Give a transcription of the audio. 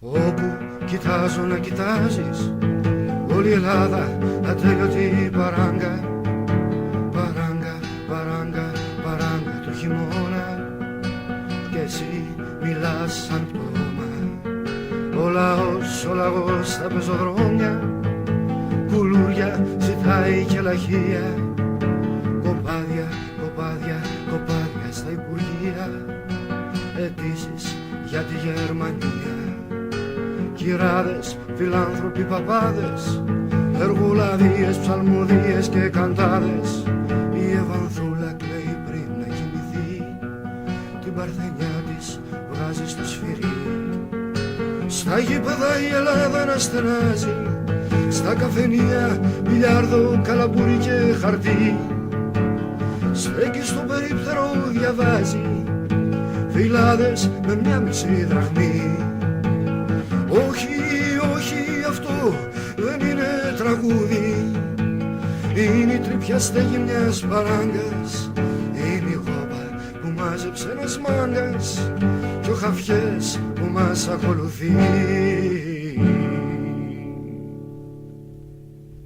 Όπου κοιτάζω να κοιτάζεις, όλη η Ελλάδα ατέλειωτη παράγκα. Παράγκα, παράγκα, παράγκα το χειμώνα. Κι εσύ μιλάς σαν πτώμα. Ο λαός στα πεζοδρόμια, κουλούρια ζητάει και λαχεία. Κοπάδια, κοπάδια, κοπάδια στα υπουργεία, αιτήσεις για τη Γερμανία. Κυράδες, φιλάνθρωποι, παπάδες, εργολαβίες, ψαλμοδίες και καντάδες. Η Ευανθούλα κλαίει πριν να κοιμηθεί, την παρθενιά της βγάζει στο σφυρί. Στα γήπεδα η Ελλάδα να στενάζει, στα καφενεία μπιλιάρδο, καλαμπούρι και χαρτί. Στέκει στο περίπτερο, διαβάζει φυλάδες με μια μισή δραχμή. Όχι, όχι, αυτό δεν είναι τραγούδι, είναι η τρυπιά στέγη μιας παράγκας. Είναι η γόμπα που μάζεψε ένας μάγκας κι ο χαφιές που μας ακολουθεί.